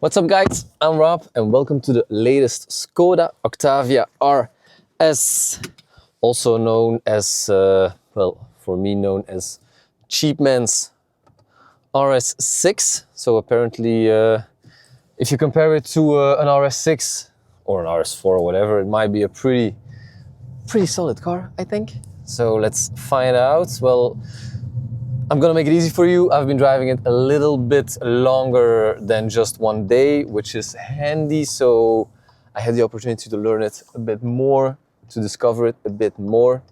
What's up guys, I'm Rob and welcome to the latest Škoda Octavia RS, also known as, for me known as cheap man's RS6. So apparently if you compare it to an RS6 or an RS4 or whatever, it might be a pretty solid car, I think. So let's find out. Well, I'm gonna make it easy for you. I've been driving it a little bit longer than just one day, which is handy. So I had the opportunity to learn it a bit more, to discover it a bit more.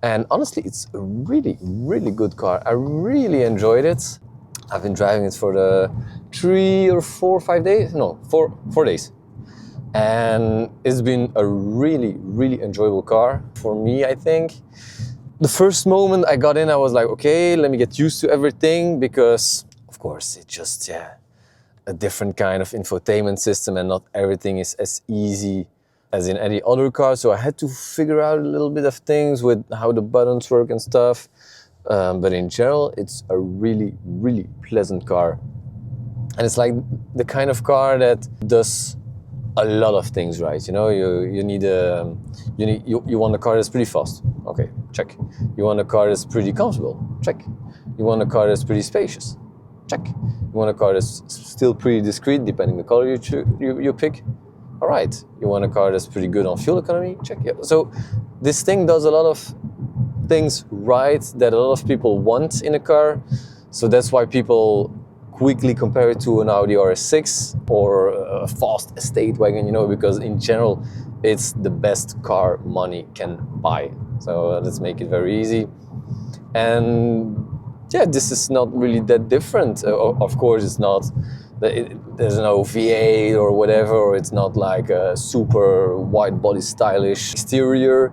And honestly, it's a really good car. I really enjoyed it. I've been driving it for the 3 or 4 or 5 days. No, four days. And it's been a really enjoyable car for me, I think. The first moment I got in, I was like, okay, let me get used to everything, because of course it's just, a different kind of infotainment system and not everything is as easy as in any other car. So I had to figure out a little bit of things with how the buttons work and stuff. But in general, it's a really pleasant car. And it's like the kind of car that does a lot of things right. You know, you want a car that's pretty fast. Okay, check. You want a car that's pretty comfortable. Check. You want a car that's pretty spacious. Check. You want a car that's still pretty discreet, depending the color you pick. All right. You want a car that's pretty good on fuel economy. Check. Yeah. So this thing does a lot of things right that a lot of people want in a car. So that's why people quickly compare it to an Audi RS6 or a fast estate wagon, you know, because in general, it's the best car money can buy. So let's make it very easy. And yeah, this is not really that different. Of course, it's not, there's no V8 or whatever, or it's not like a super wide body stylish exterior.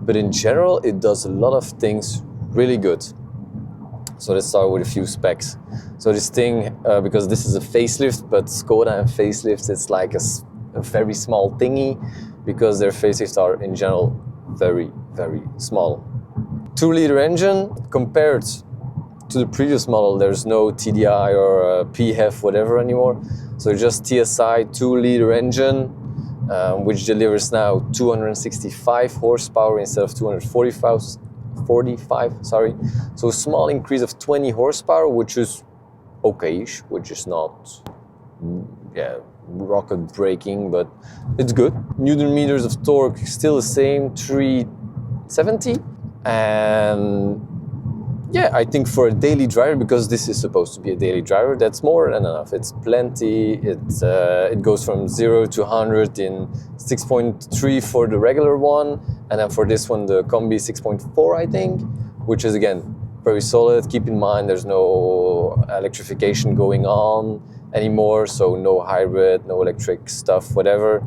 But in general, it does a lot of things really good. So let's start with a few specs. So this thing, because this is a facelift, but Škoda and facelifts, it's like a very small thingy, because their facelifts are in general very small. 2-liter engine. Compared to the previous model, there's no TDI or PHEV, whatever anymore. So just TSI 2-liter engine, which delivers now 265 horsepower instead of 245. So a small increase of 20 horsepower, which is okay-ish, which is not, rocket breaking, but it's good. Newton meters of torque still the same, 370. And yeah, I think for a daily driver, because this is supposed to be a daily driver, that's more than enough. It's plenty. It goes from 0 to 100 in 6.3 for the regular one, and then for this one, the Combi 6.4, I think, which is again very solid. Keep in mind, there's no electrification going on anymore, so no hybrid, no electric stuff, whatever.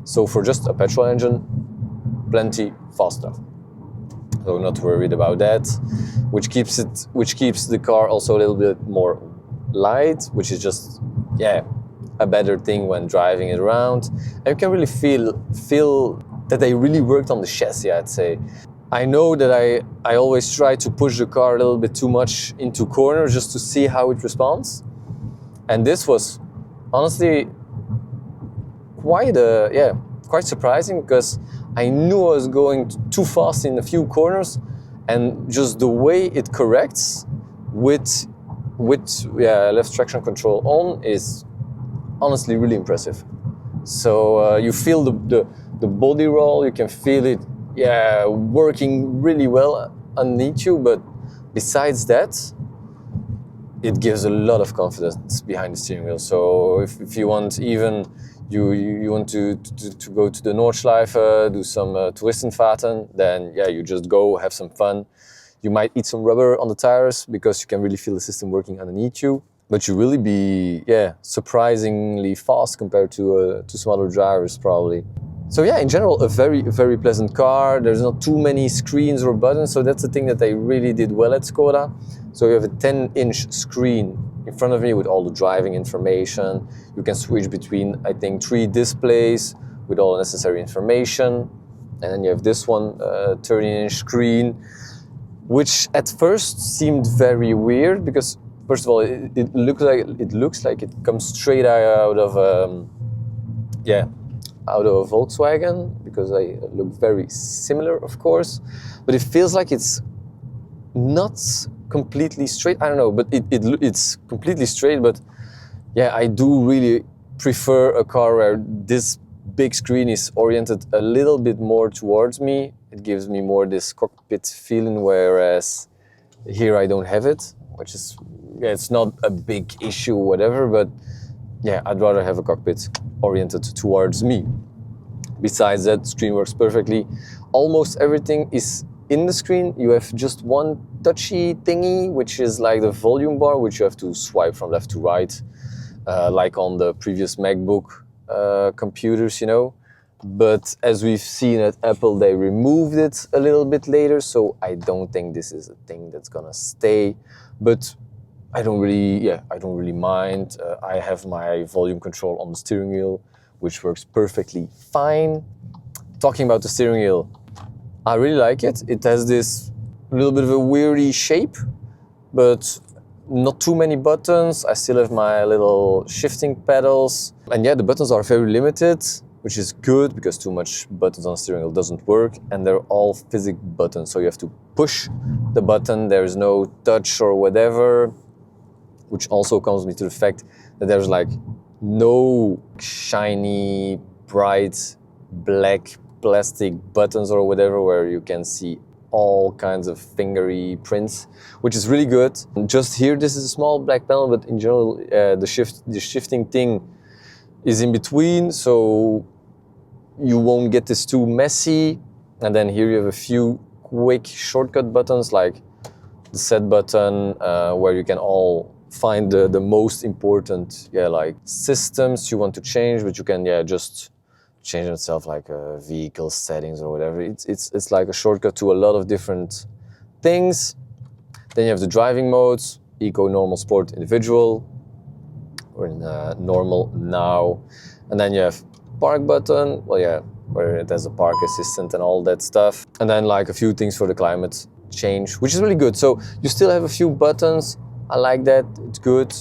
So for just a petrol engine, plenty fast stuff. So not worried about that, which keeps the car also a little bit more light, which is just, a better thing when driving it around. And you can really feel that they really worked on the chassis, I'd say. I know that I always try to push the car a little bit too much into corners just to see how it responds. And this was honestly quite surprising, because I knew I was going too fast in a few corners, and just the way it corrects with left traction control on is honestly really impressive. So you feel the body roll, you can feel it working really well underneath you, but besides that, it gives a lot of confidence behind the steering wheel. So if you want, even you want to go to the Nordschleife, do some Touristenfahrten, then you just go, have some fun. You might eat some rubber on the tires, because you can really feel the system working underneath you. But you really be surprisingly fast compared to some other drivers probably. So in general, a very pleasant car. There's not too many screens or buttons, so that's the thing that they really did well at Škoda. So you have a 10-inch screen in front of me with all the driving information. You can switch between, I think, 3 displays with all the necessary information. And then you have this one, 13-inch screen, which at first seemed very weird, because First of all, it looks like it comes straight out of out of a Volkswagen, because they look very similar, of course. But it feels like it's not completely straight. I don't know, but it's completely straight. But yeah, I do really prefer a car where this big screen is oriented a little bit more towards me. It gives me more this cockpit feeling, whereas here I don't have it, which is, yeah, it's not a big issue, whatever, but yeah, I'd rather have a cockpit oriented towards me. Besides that, screen works perfectly. Almost everything is in the screen. You have just one touchy thingy, which is like the volume bar, which you have to swipe from left to right, like on the previous MacBook computers, you know. But as we've seen at Apple, they removed it a little bit later, so I don't think this is a thing that's gonna stay. But I don't really mind. I have my volume control on the steering wheel, which works perfectly fine. Talking about the steering wheel, I really like it. It has this little bit of a weirdy shape, but not too many buttons. I still have my little shifting pedals. And yeah, the buttons are very limited, which is good, because too much buttons on the steering wheel doesn't work, and they're all physical buttons. So you have to push the button. There is no touch or whatever, which also comes me to the fact that there's like no shiny, bright, black plastic buttons or whatever, where you can see all kinds of fingery prints, which is really good. And just here, this is a small black panel, but in general, the shifting thing is in between, so you won't get this too messy. And then here you have a few quick shortcut buttons, like the set button, where you can all find the most important like systems you want to change, but you can just change itself, like vehicle settings or whatever. It's like a shortcut to a lot of different things. Then you have the driving modes: Eco, Normal, Sport, Individual. We're in Normal now. And then you have park button, where it has a park assistant and all that stuff. And then like a few things for the climate change, which is really good. So you still have a few buttons. I like that, it's good.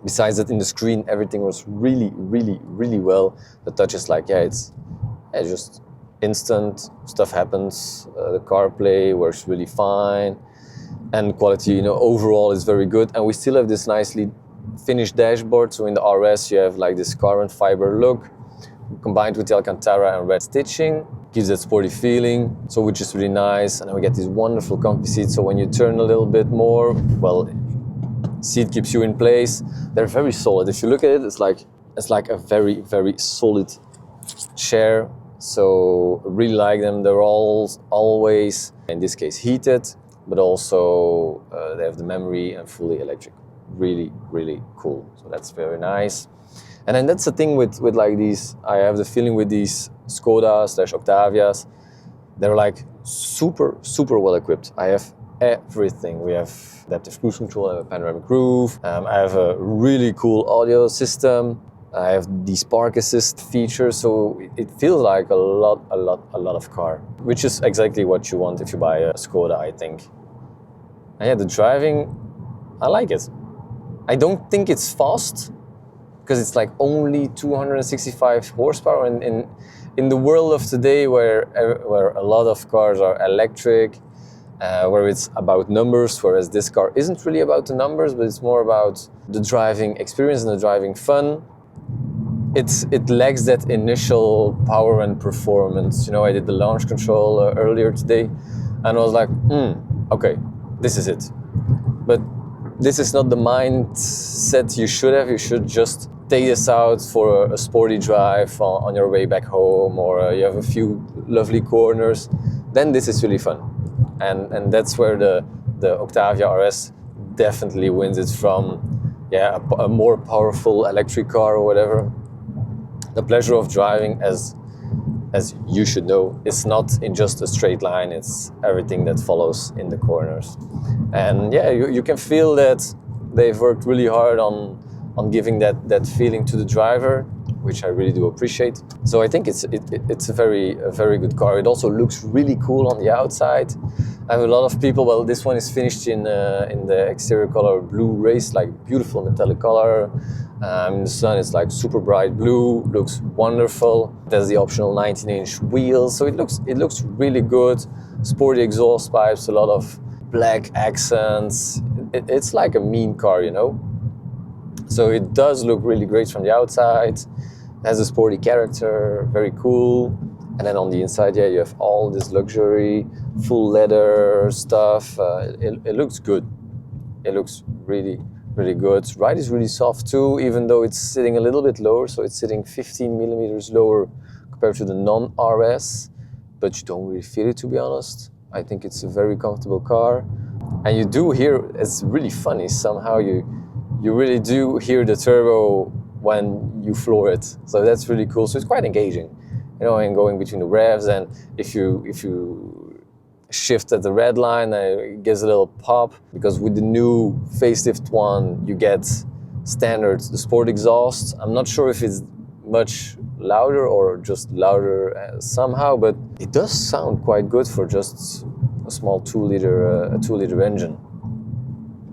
Besides that, in the screen, everything was really, really, really well. The touch is like, it's just instant, stuff happens. The CarPlay works really fine. And quality, overall is very good. And we still have this nicely finished dashboard. So in the RS, you have like this carbon fiber look, combined with the Alcantara and red stitching. Gives that sporty feeling, so which is really nice. And then we get these wonderful comfy seats. So when you turn a little bit more, seat keeps you in place. They're very solid. If you look at it, it's like a very, very solid chair. So I really like them. They're always, in this case, heated, but also they have the memory and fully electric. Really, really cool. So that's very nice. And then that's the thing with like these, I have the feeling with these Škoda/Octavias, they're like super, super well equipped. I have everything. We have adaptive cruise control, I have a panoramic roof, I have a really cool audio system, I have these park assist features, so it feels like a lot of car, which is exactly what you want if you buy a Škoda, I think. And yeah, the driving, I like it. I don't think it's fast, because it's like only 265 horsepower in the world of today, where a lot of cars are electric, where it's about numbers, whereas this car isn't really about the numbers, but it's more about the driving experience and the driving fun. It lacks that initial power and performance. I did the launch control earlier today, and I was like, okay, this is it. But this is not the mindset you should have. You should just take this out for a sporty drive on your way back home, or you have a few lovely corners. Then this is really fun. And that's where the Octavia RS definitely wins it from, a more powerful electric car or whatever. The pleasure of driving, as you should know, is not in just a straight line, it's everything that follows in the corners. And you can feel that they've worked really hard on giving that feeling to the driver, which I really do appreciate. So I think it's a very good car. It also looks really cool on the outside. I have a lot of people. Well, this one is finished in the exterior color blue race, like beautiful metallic color. In the sun, it's like super bright blue. Looks wonderful. There's the optional 19-inch wheels, so it looks really good. Sporty exhaust pipes, a lot of black accents. It's like a mean car, you know. So it does look really great from the outside. It has a sporty character, very cool. And then on the inside, yeah, you have all this luxury, full leather stuff. It looks good. It looks really, really good. Ride is really soft too, even though it's sitting a little bit lower. So it's sitting 15 millimeters lower compared to the non-RS. But you don't really feel it, to be honest. I think it's a very comfortable car. And you do hear, it's really funny, somehow you really do hear the turbo when you floor it. So that's really cool. So it's quite engaging. You know, and going between the revs, and if you shift at the red line, it gives a little pop, because with the new facelift one, you get standard, the sport exhaust. I'm not sure if it's much louder or just louder somehow, but it does sound quite good for just a small 2-liter engine.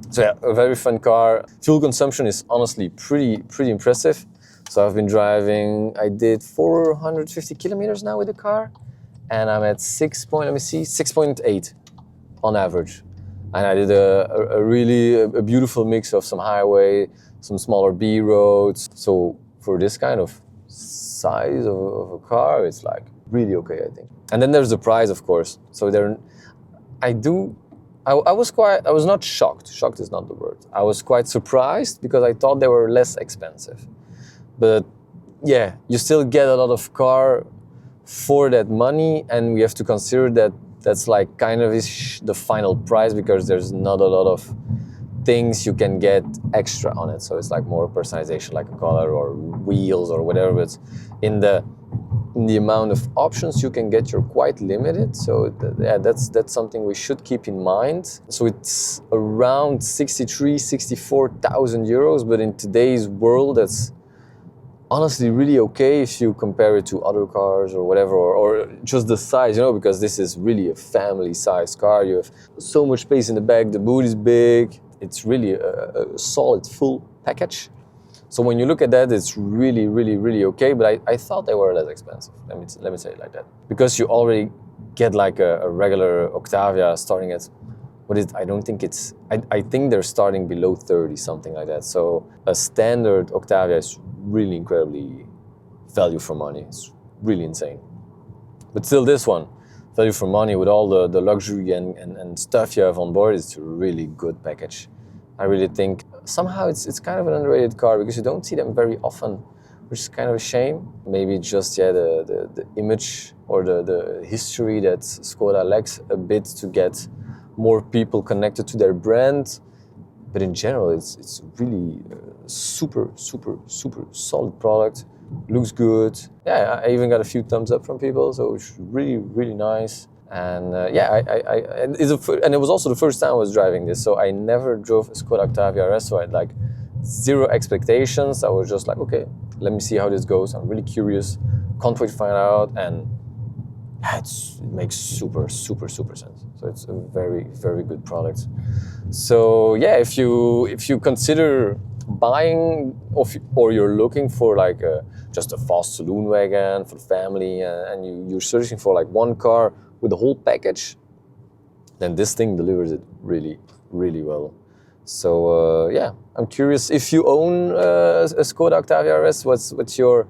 So yeah, a very fun car. Fuel consumption is honestly pretty impressive. So I've been driving, I did 450 kilometers now with the car, and I'm at 6.8 on average. And I did a really beautiful mix of some highway, some smaller B roads. So for this kind of size of a car, it's like really okay, I think. And then there's the price, of course. So I was not shocked. Shocked is not the word. I was quite surprised because I thought they were less expensive. But yeah, you still get a lot of car for that money, and we have to consider that that's like kind of the final price, because there's not a lot of things you can get extra on it. So it's like more personalization, like a color or wheels or whatever. But in the amount of options you can get, you're quite limited. So yeah, that's something we should keep in mind. So it's around 64,000 euros, but in today's world, that's honestly really okay if you compare it to other cars or whatever, or just the size, you know, because this is really a family-sized car. You have so much space in the back, the boot is big. It's really a solid full package. So when you look at that, it's really, really, really okay. But I thought they were less expensive. Let me say it like that, because you already get like a regular Octavia starting at, I don't think it's, I think they're starting below 30, something like that. So a standard Octavia is really incredibly value for money. It's really insane. But still, this one, value for money with all the luxury and stuff you have on board, is a really good package. I really think somehow it's kind of an underrated car, because you don't see them very often, which is kind of a shame. Maybe just, yeah, the image or the history that Škoda lacks a bit to get more people connected to their brand. But in general, it's really super solid product. Looks good. Yeah, I even got a few thumbs up from people, so it's really, really nice. And yeah, and it was also the first time I was driving this, so I never drove a Škoda Octavia RS, so I had like zero expectations. I was just like, okay, let me see how this goes. I'm really curious. Can't wait to find out. And yeah, it makes super sense. So it's a very, very good product. So yeah, if you consider buying, or you're looking for like just a fast saloon wagon for the family, and you're searching for like one car with the whole package, then this thing delivers it really, really well. So yeah, I'm curious if you own a Škoda Octavia RS. What's your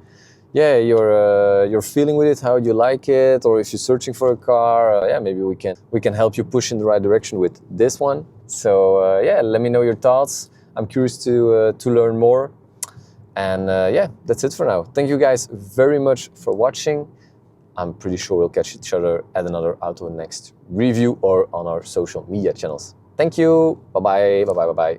feeling with it? How do you like it? Or if you're searching for a car, yeah, maybe we can help you push in the right direction with this one. So yeah, let me know your thoughts. I'm curious to learn more. And yeah, that's it for now. Thank you guys very much for watching. I'm pretty sure we'll catch each other at another AutoNext review or on our social media channels. Thank you. Bye-bye. Bye-bye. Bye-bye.